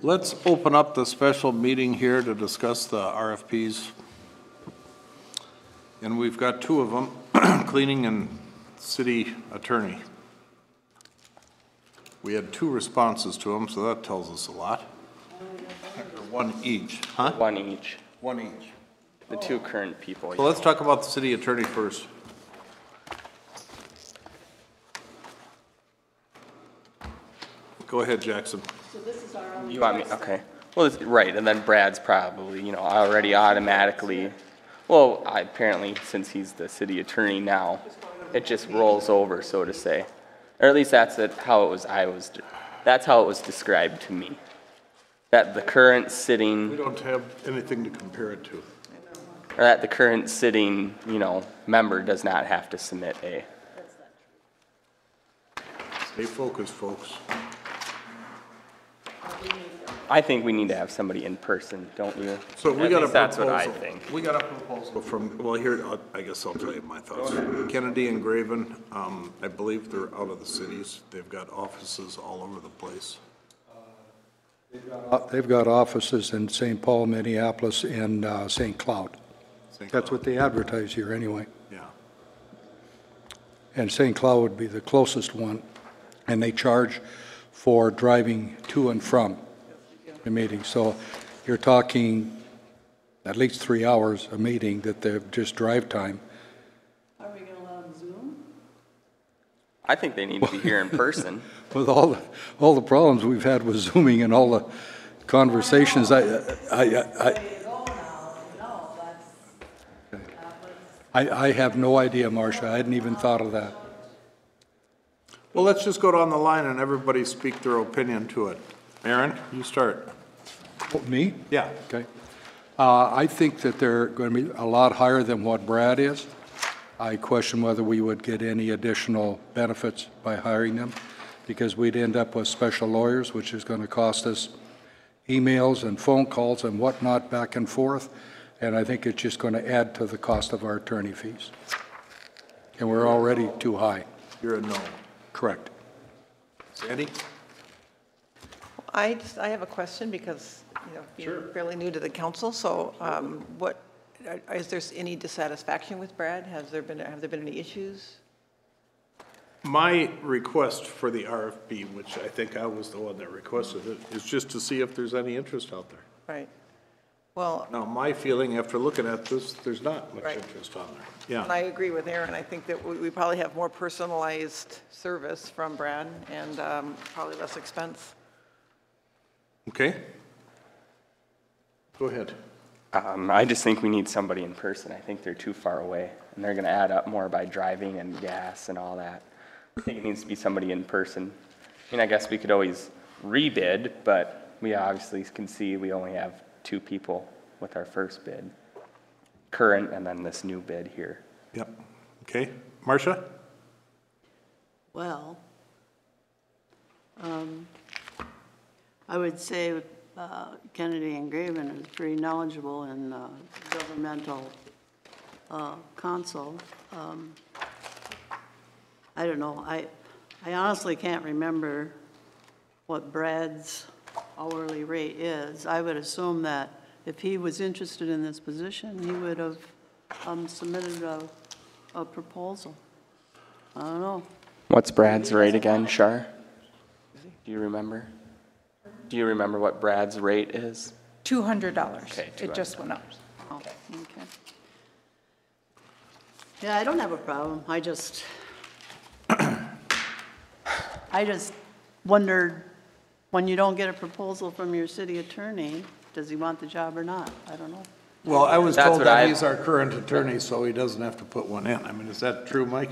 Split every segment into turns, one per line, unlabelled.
Let's open up the special meeting here to discuss the RFPs. And we've got two of them, cleaning and city attorney. We had 2 responses to them, so that tells us a lot. Or 1 each, huh?
1 each.
1 each.
The 2 current people.
So let's talk about the city attorney first. Go ahead, Jackson.
So this is our only
You want me,
choice.
okay. Well, right, and then Brad's probably, you know, already automatically, well, apparently, since he's the city attorney now, it just rolls over, so to say. Or at least that's how it was, that's how it was described to me. That the current
We
sitting,
don't have anything to compare it to.
or that the current sitting, you know, member does not have to submit a.
Stay focused, folks.
I think we need to have somebody in person, don't you?
So we
At
got a
least that's
proposal.
what I think.
We got a proposal from, well, here, I guess I'll tell you my thoughts. Kennedy and Graven, I believe they're out of the cities. They've got offices all over the place.
They've got offices in St. Paul, Minneapolis, and St. Cloud. That's what they advertise here anyway.
Yeah.
And St. Cloud would be the closest one, and they charge for driving to and from the meeting. So you're talking at least 3 hours a meeting that they're just drive time.
Are we gonna allow them Zoom?
I think they need to be here in person.
With all the problems we've had with Zooming and all the conversations,
Way to go now, no, that's.
I have no idea, Marcia. I hadn't even thought of that.
Well, let's just go down the line and everybody speak their opinion to it. Aaron, you start.
Oh, me?
Yeah.
Okay. I think that they're going to be a lot higher than what Brad is. I question whether we would get any additional benefits by hiring them, because we'd end up with special lawyers, which is going to cost us emails and phone calls and whatnot back and forth, and I think it's just going to add to the cost of our attorney fees. And we're already too high.
You're a no.
Correct.
Sandy?
I have a question because, you know, you're fairly new to the council, so is there any dissatisfaction with Brad? Have there been any issues?
My request for the RFP, which I think I was the one that requested it, is just to see if there's any interest out there.
Right. Well,
Now, my feeling after looking at this, there's not much
Right.
interest on there.
and I
Yeah.
agree with Aaron. I think that we probably have more personalized service from Brad and probably less expense.
Okay. Go ahead.
I just think we need somebody in person. I think they're too far away, and they're gonna add up more by driving and gas and all that. I think it needs to be somebody in person. I mean, I guess we could always rebid, but we obviously can see we only have 2 people with our first bid. Current and then this new bid here.
Yep. Okay. Marcia?
Well, I would say Kennedy and Graven is pretty knowledgeable in governmental counsel. I don't know, I honestly can't remember what Brad's hourly rate is. I would assume that if he was interested in this position, he would have submitted a proposal. I don't know.
What's Brad's rate again, Shar? Do you remember? Do you remember what Brad's rate is?
$200.
Okay,
It just went up.
Oh, okay. Yeah, I don't have a problem. I just wondered, when you don't get a proposal from your city attorney, does he want the job or not? I don't know.
Well, I was
That's
told
what
that
I-
he's our current attorney, so he doesn't have to put one in. I mean, is that true, Mike?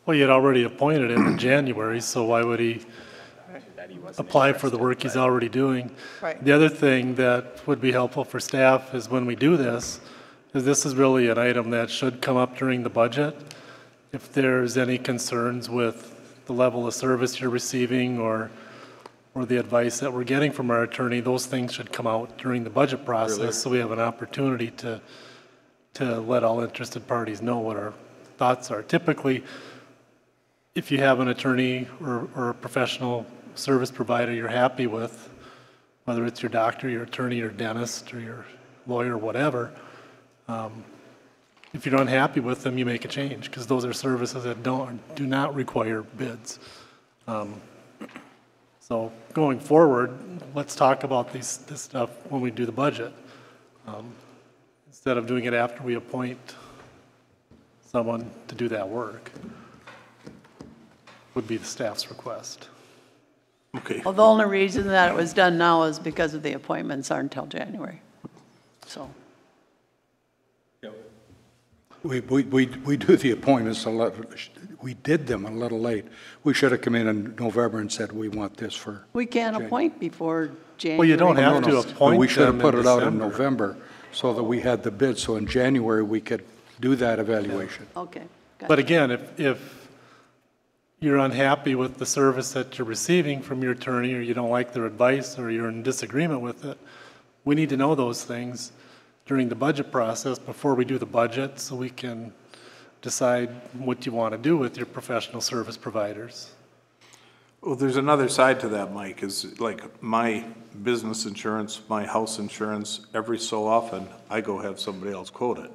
Well, you had already appointed him in January, so why would he
That he wasn't
apply for the
interested,
work he's
but-
already doing?
Right.
The other thing that would be helpful for staff is when we do this, is this is really an item that should come up during the budget. If there's any concerns with the level of service you're receiving or the advice that we're getting from our attorney, those things should come out during the budget process, so we have an opportunity to let all interested parties know what our thoughts are. Typically, if you have an attorney or a professional service provider you're happy with, whether it's your doctor, your attorney, your dentist, or your lawyer, whatever. If you're unhappy with them, you make a change, because those are services that do not require bids. So going forward, let's talk about this stuff when we do the budget. Instead of doing it after we appoint someone to do that work, would be the staff's request.
Okay,
Well, the only reason that it was done now is because of the appointments aren't until January. So,
We do the appointments a lot, we did them a little late. We should have come in November and said, we want this for.
we can't appoint before January.
Well, you don't have to
But
appoint
we should have
them in
put it out in
December.
November so that we had the bid, so in January we could do that evaluation.
Okay.
But
gotcha.
again, if you're unhappy with the service that you're receiving from your attorney, or you don't like their advice, or you're in disagreement with it, we need to know those things during the budget process before we do the budget, so we can decide what you want to do with your professional service providers.
well, there's another side to that, Mike, is like my business insurance, my house insurance, every so often, I go have somebody else quote it.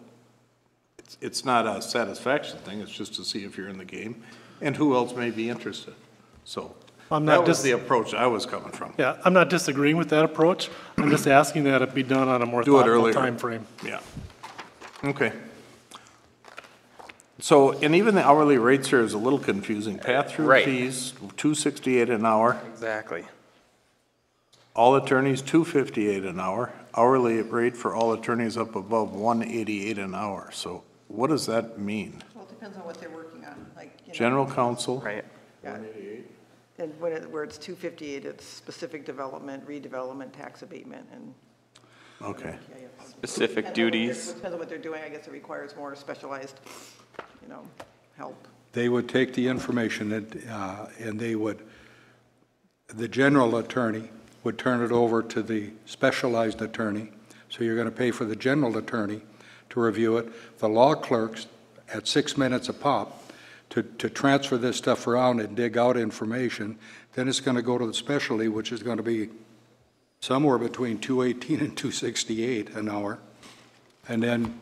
It's not a satisfaction thing, it's just to see if you're in the game and who else may be interested. So
I'm not
that was the approach I was coming from.
Yeah, I'm not disagreeing with that approach. I'm just asking that it be done on a more
Do it
thoughtful
earlier.
timeframe.
Yeah. Okay. So, and even the hourly rates here is a little confusing. Pass-through
Right.
fees, $2.68 an hour.
Exactly.
All attorneys, $2.58 an hour. Hourly rate for all attorneys up above $1.88 an hour. So what does that mean?
Well, it depends on what they're working on, like, you know.
General counsel?
Right.
Yeah. And where it's 258, it's specific development, redevelopment, tax abatement, and.
Okay.
yeah, yeah.
Specific
Depends on what they're-
duties.
Depends on what they're doing, I guess it requires more specialized, you know, help.
They would take the information and they would, the general attorney would turn it over to the specialized attorney. So you're going to pay for the general attorney to review it. The law clerks at 6 minutes a pop to transfer this stuff around and dig out information. Then it's going to go to the specialty, which is going to be somewhere between $2.18 and $2.68 an hour. And then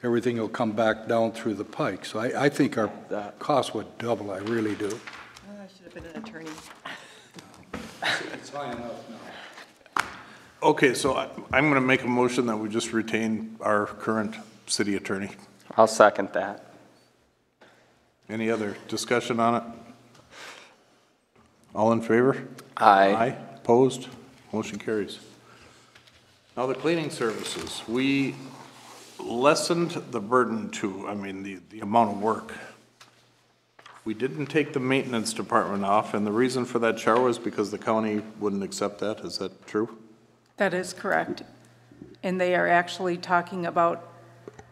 everything will come back down through the pike. So I think our costs would double, I really do.
I should have been an attorney.
It's high enough now.
Okay, so I'm going to make a motion that we just retain our current city attorney.
I'll second that.
Any other discussion on it? All in favor?
Aye.
Opposed? Motion carries. Now, the cleaning services, we lessened the burden to, the amount of work. We didn't take the maintenance department off, and the reason for that, Char, was because the county wouldn't accept that. Is that true?
That is correct. And they are actually talking about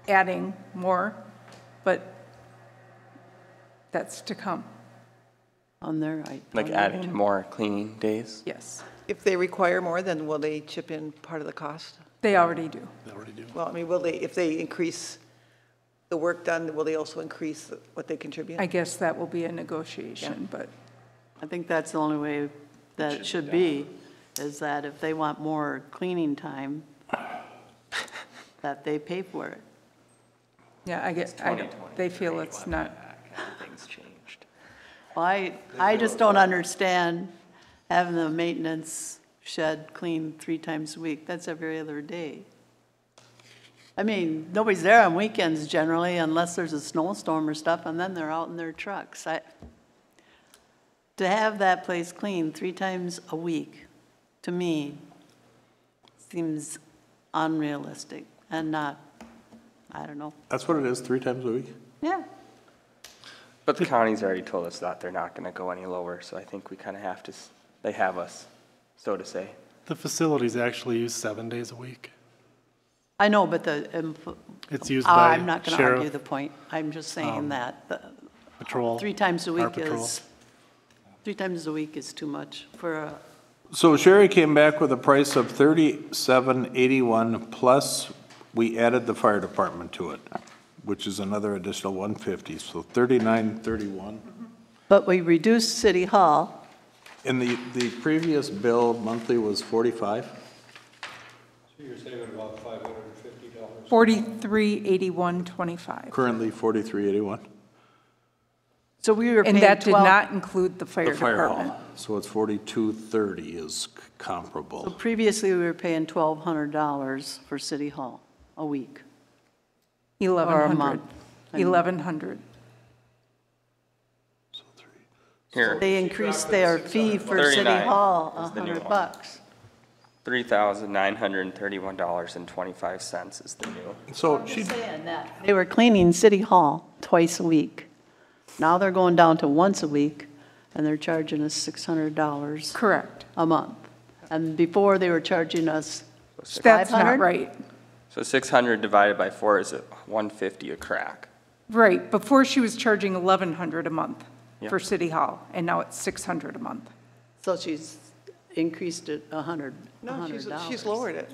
adding more, but that's to come,
On there, I.
Like adding more cleaning days.
yes.
If they require more, then will they chip in part of the cost?
They already do.
They already do.
Well, will they, if they increase the work done, will they also increase what they contribute?
I guess that will be a negotiation, but
I think that's the only way that it should be, is that if they want more cleaning time, that they pay for it.
yeah, I guess, they feel it's not,
Things changed.
Well, I just don't understand having the maintenance shed cleaned 3 times a week. That's every other day. I mean, nobody's there on weekends generally unless there's a snowstorm or stuff, and then they're out in their trucks. To have that place cleaned 3 times a week, to me, seems unrealistic and not, I don't know.
That's what it is, 3 times a week?
Yeah,
But the county's already told us that they're not gonna go any lower, so I think we kinda have to, they have us, so to say.
The facility's actually used 7 days a week.
I know, but
It's used by
I'm not going to argue
sheriff,
the point. I'm just saying that
patrol.
3 times a
our
week
patrol.
is, 3 times a week is too much for a,
So Sherry came back with a price of $37.81, plus we added the fire department to it, which is another additional $150, so $39.31.
but we reduced City Hall
And the previous bill monthly was 45?
So you're saving about $550?
$43.81.25.
Currently 4381?
So we were paying
And that did
12.
not include the fire
The fire
department.
hall. So it's 4230 is
So
comparable.
previously, we were paying $1,200 for City Hall a week. Or a
1,100.
month.
1,100.
Here,
They increased their fee for City
39
Hall
is the new one.
$100.
$3,931.25 is the new.
So she,
Saying that. They were cleaning City Hall twice a week. Now they're going down to once a week, and they're charging us $600
Correct.
a month. And before, they were charging us
That's not
500?
right.
So 600 divided by 4 is 150 a crack.
Right, before she was charging 1,100 a month
Yeah.
for City Hall, and now it's 600 a month.
So she's increased it $100.
No, she's lowered it,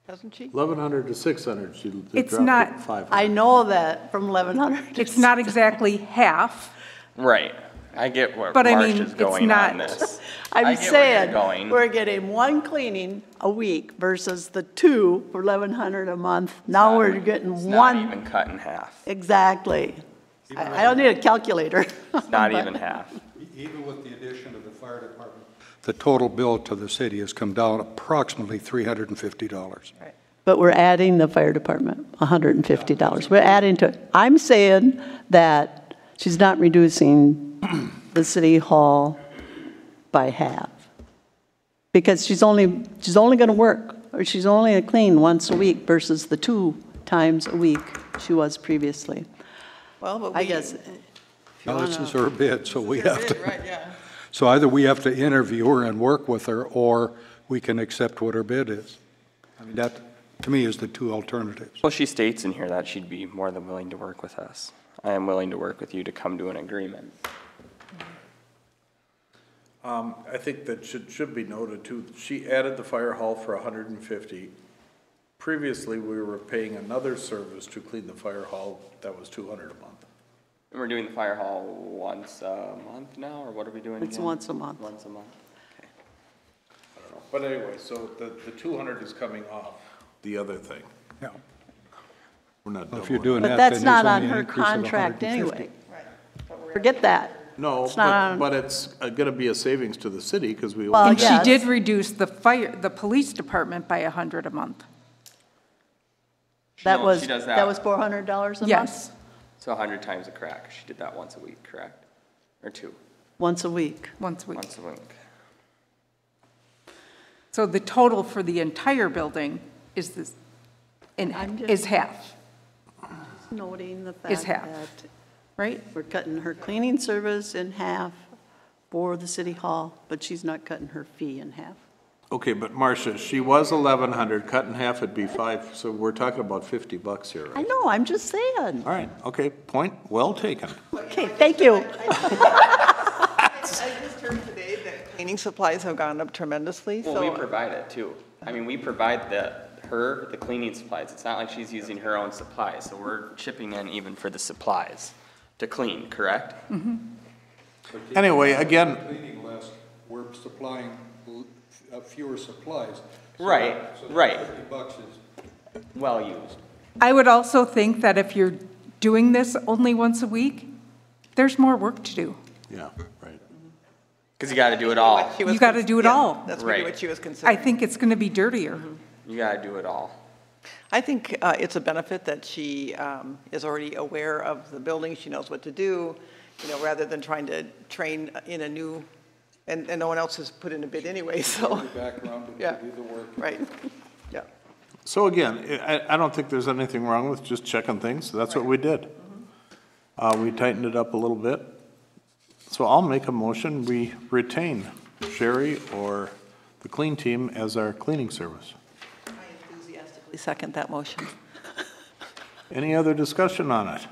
hasn't she?
1,100 to 600, she
It's
dropped
not-
it 500.
I know that from 1,100.
It's not exactly half,
Right. I get where
But I
Marsh
mean,
is
it's
going
not-
on this. I
I'm
get where you're
saying,
going.
we're getting one cleaning a week versus the two for 1,100 a month. Now we're getting
It's
one.
not even cut in half.
Exactly. I don't need a calculator.
It's not even half.
Even with the addition of the fire department. The total bill to the city has come down approximately $350.
But we're adding the fire department, $150. We're adding to it. I'm saying that she's not reducing the City Hall by half. Because she's only going to work, or she's only going to clean once a week versus the 2 times a week she was previously.
Well, but we.
I guess,
Now, this is her bid, so we have to,
Right, yeah.
so either we have to interview her and work with her, or we can accept what her bid is. I mean, that, to me, is the two alternatives.
Well, she states in here that she'd be more than willing to work with us. I am willing to work with you to come to an agreement.
I think that should be noted too. She added the fire hall for 150. Previously, we were paying another service to clean the fire hall that was 200 a month.
And we're doing the fire hall once a month now, or what are we doing
it's
again?
once a month.
Once a month. Okay.
But anyway, so the 200 is coming off the other thing.
Yeah.
We're not
Well, if you're
doubling
doing
it.
But
that,
that's
then
not
there's
on
only an
her
increase of
contract
150.
anyway. Forget that.
No,
It's not on-
but it's going to be a savings to the city because we.
Well,
And she
yes.
did reduce the police department by 100 a month.
That
No,
was,
she does
that was $400 a month?
Yes,
So 100 times a crack. She did that once a week, correct? Or 2?
Once a week.
once a week.
Once a week.
So the total for the entire building is this,
I'm just-
is half,
Noting the
Is
fact
half.
that
right?
we're cutting her cleaning service in half for the City Hall, but she's not cutting her fee in half.
Okay, but Marcia, she was 1,100, cut in half, it'd be 5, so we're talking about $50 here,
I
right?
know, I'm just saying.
All right, okay, point well taken.
Okay, thank you.
I just heard today that cleaning supplies have gone up tremendously,
Well, we
so.
provide it too. I mean, we provide the cleaning supplies. It's not like she's using her own supplies, so we're chipping in even for the supplies to clean, correct?
Anyway, again,
Cleaning less, we're supplying fewer supplies.
Right, right.
$50 is
Well used.
I would also think that if you're doing this only once a week, there's more work to do.
yeah, right.
Because you got to do it all.
She was
You gotta do it
yeah,
all.
That's really
Right.
what she was
I
considering.
think it's going to be dirtier.
You got to do it all.
I think it's a benefit that she is already aware of the building, she knows what to do, rather than trying to train in a new, and no one else has put in a bid anyway, so,
background to
Yeah.
do the work.
right, yeah.
So again, I don't think there's anything wrong with just checking things, that's what we did. We tightened it up a little bit. So I'll make a motion, we retain Sherry or the clean team as our cleaning service.
I enthusiastically second that motion.
Any other discussion on it?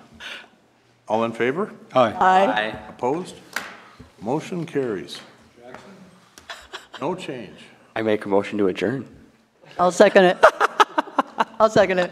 All in favor?
Aye.
Aye.
Opposed? Motion carries. No change.
I make a motion to adjourn.
I'll second it. I'll second it.